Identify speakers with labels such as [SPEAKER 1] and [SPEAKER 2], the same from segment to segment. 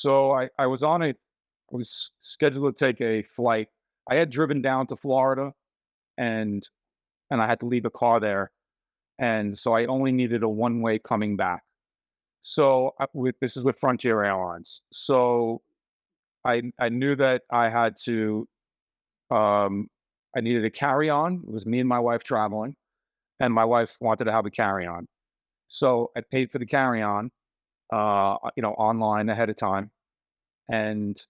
[SPEAKER 1] So I was scheduled to take a flight. I had driven down to Florida and I had to leave a car there. And so I only needed a one-way coming back. So with this is with Frontier Airlines. So I knew that um I needed a carry-on. It was me and my wife traveling, and my wife wanted to have a carry-on. So I paid for the carry-on online ahead of time. And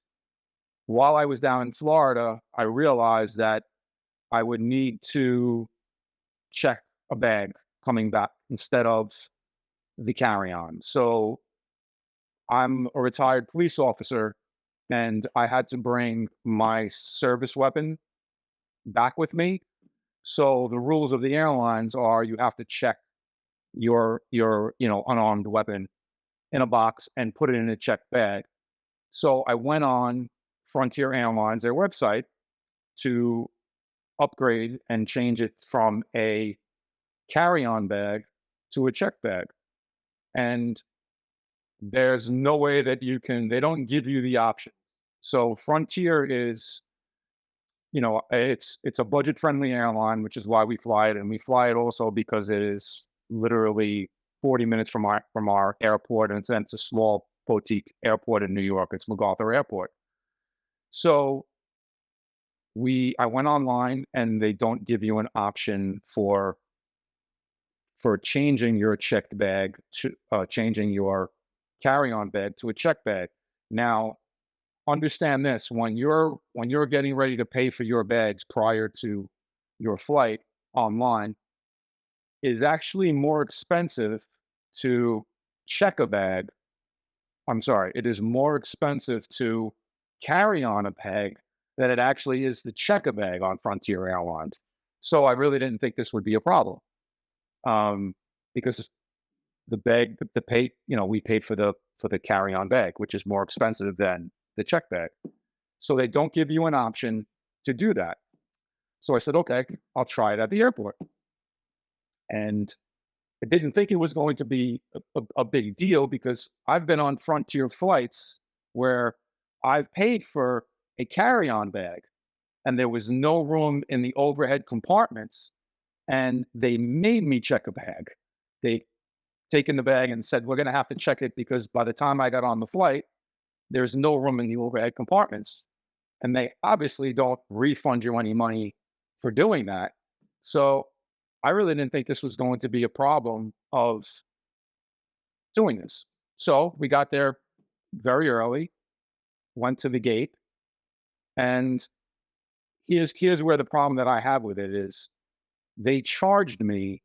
[SPEAKER 1] while I was down in Florida, I realized that I would need to check a bag coming back instead of the carry-on. So I'm a retired police officer and I had to bring my service weapon back with me. So the rules of the airlines are you have to check your unarmed weapon in a box and put it in a checked bag. So I went on Frontier Airlines, their website, to upgrade and change it from a carry-on bag to a check bag. And there's no way that they don't give you the option. So Frontier is, it's a budget friendly airline, which is why we fly it. And we fly it also because it is literally 40 minutes from our airport. And it's a small boutique airport in New York. It's MacArthur Airport. So I went online and they don't give you an option for changing your checked bag to changing your carry-on bag to a check bag. Now, understand this: when you're getting ready to pay for your bags prior to your flight online, it is actually more expensive to check a bag. I'm sorry, it is more expensive to carry on a bag than it actually is to check a bag on Frontier Airlines. So I really didn't think this would be a problem, because the bag, the pay, we paid for the carry-on bag, which is more expensive than the check bag. So they don't give you an option to do that. So I said, okay, I'll try it at the airport. And I didn't think it was going to be a big deal because I've been on Frontier flights where I've paid for a carry-on bag and there was no room in the overhead compartments, and they made me check a bag. They taken the bag and said, we're going to have to check it because by the time I got on the flight, there's no room in the overhead compartments. And they obviously don't refund you any money for doing that. So I really didn't think this was going to be a problem of doing this. So we got there very early, went to the gate, and here's where the problem that I have with it is they charged me.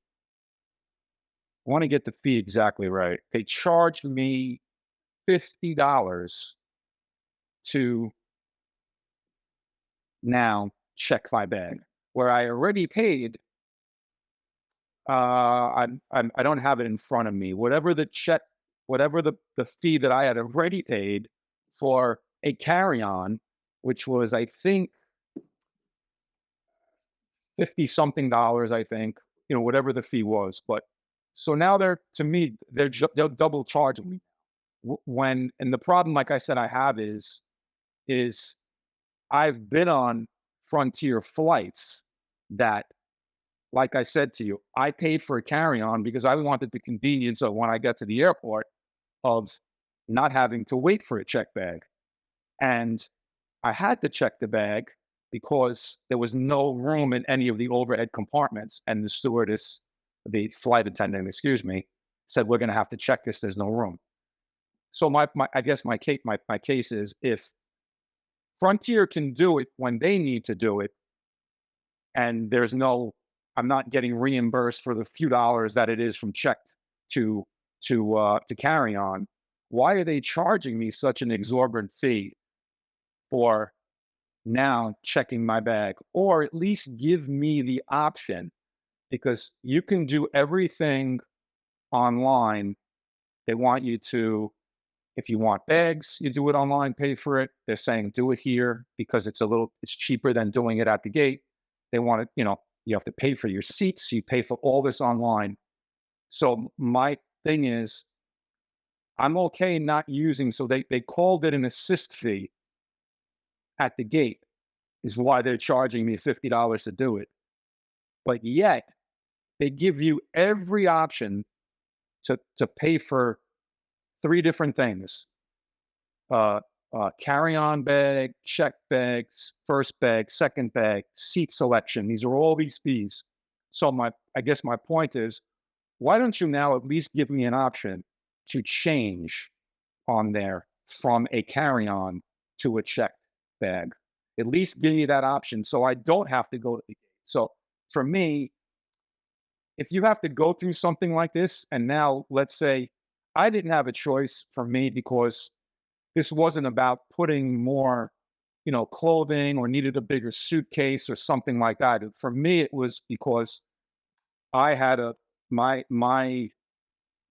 [SPEAKER 1] I want to get the fee exactly right. They charged me $50 to now check my bag, where I already paid. I don't have it in front of me. Whatever the fee that I had already paid for a carry-on, which was I think 50 something dollars, I think, whatever the fee was. But so now they'll double charge me and the problem, like I said, I have is I've been on Frontier flights that, like I said to you, I paid for a carry-on because I wanted the convenience of when I got to the airport of not having to wait for a check bag. And I had to check the bag because there was no room in any of the overhead compartments. And the flight attendant, excuse me, said, we're going to have to check this. There's no room. So I guess my case is if Frontier can do it when they need to do it, and I'm not getting reimbursed for the few dollars that it is from checked to to carry on. Why are they charging me such an exorbitant fee for now checking my bag, or at least give me the option? Because you can do everything online. They want you to, if you want bags, you do it online, pay for it. They're saying do it here because it's cheaper than doing it at the gate. They want it, you have to pay for your seats. You pay for all this online. So my thing is, I'm okay not using. So they called it an assist fee at the gate, is why they're charging me $50 to do it. But yet they give you every option to pay for three different things: uh, carry-on bag, check bags, first bag, second bag, seat selection. These are all these fees. So I guess my point is, why don't you now at least give me an option to change on there from a carry-on to a checked bag? At least give me that option so I don't have to go to the gate. So for me, if you have to go through something like this, and now let's say I didn't have a choice for me because this wasn't about putting more, clothing or needed a bigger suitcase or something like that. For me, it was because I had my my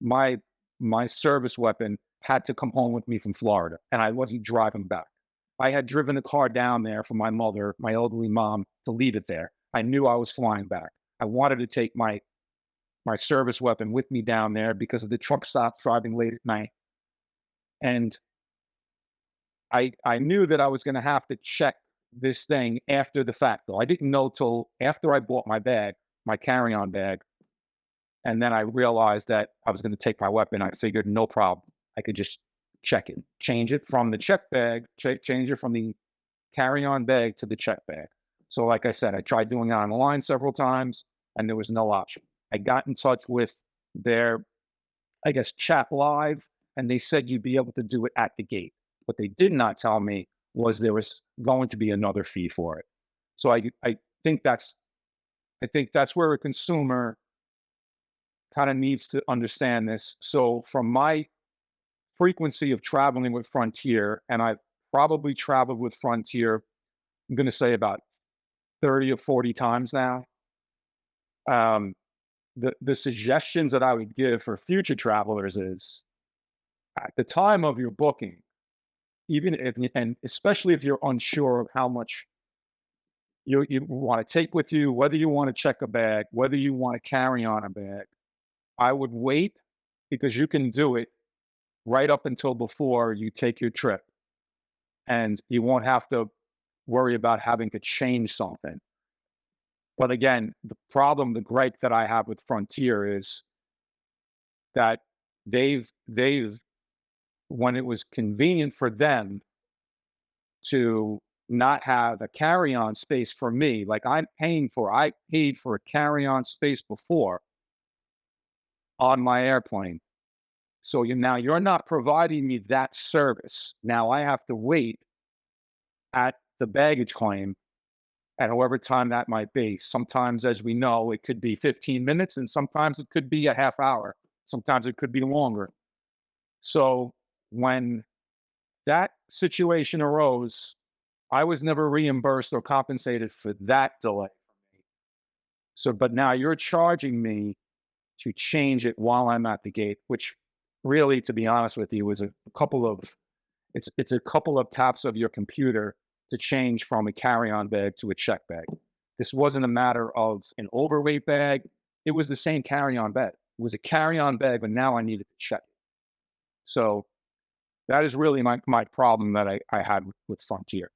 [SPEAKER 1] my my service weapon had to come home with me from Florida, and I wasn't driving back. I had driven a car down there for my mother, my elderly mom, to leave it there. I knew I was flying back. I wanted to take my service weapon with me down there because of the truck stop driving late at night. And I knew that I was going to have to check this thing after the fact, though. I didn't know till after I bought my bag, my carry-on bag, and then I realized that I was going to take my weapon. I figured no problem. I could just check it, change it from the check bag, change it from the carry-on bag to the check bag. So, like I said, I tried doing it online several times, and there was no option. I got in touch with their, I guess, chat live, and they said you'd be able to do it at the gate. What they did not tell me was there was going to be another fee for it. So think that's I think that's where a consumer kind of needs to understand this. So from my frequency of traveling with Frontier, and I've probably traveled with Frontier, I'm going to say about 30 or 40 times now. Um, the suggestions that I would give for future travelers is at the time of your booking, even if, and especially if you're unsure of how much you want to take with you, whether you want to check a bag, whether you want to carry on a bag, I would wait because you can do it right up until before you take your trip, and you won't have to worry about having to change something. But again, the gripe that I have with Frontier is that they've when it was convenient for them to not have a carry-on space for me, like I paid for a carry-on space before on my airplane. So now you're not providing me that service. Now I have to wait at the baggage claim at however time that might be. Sometimes, as we know, it could be 15 minutes, and sometimes it could be a half hour. Sometimes it could be longer. So when that situation arose, I was never reimbursed or compensated for that delay for me. So, but now you're charging me to change it while I'm at the gate, which really, to be honest with you, was a couple of it's a couple of taps of your computer to change from a carry-on bag to a check bag. This wasn't a matter of an overweight bag. It was the same carry-on bag. It was a carry-on bag, but now I needed to check it. So that is really my problem that I had with Frontier.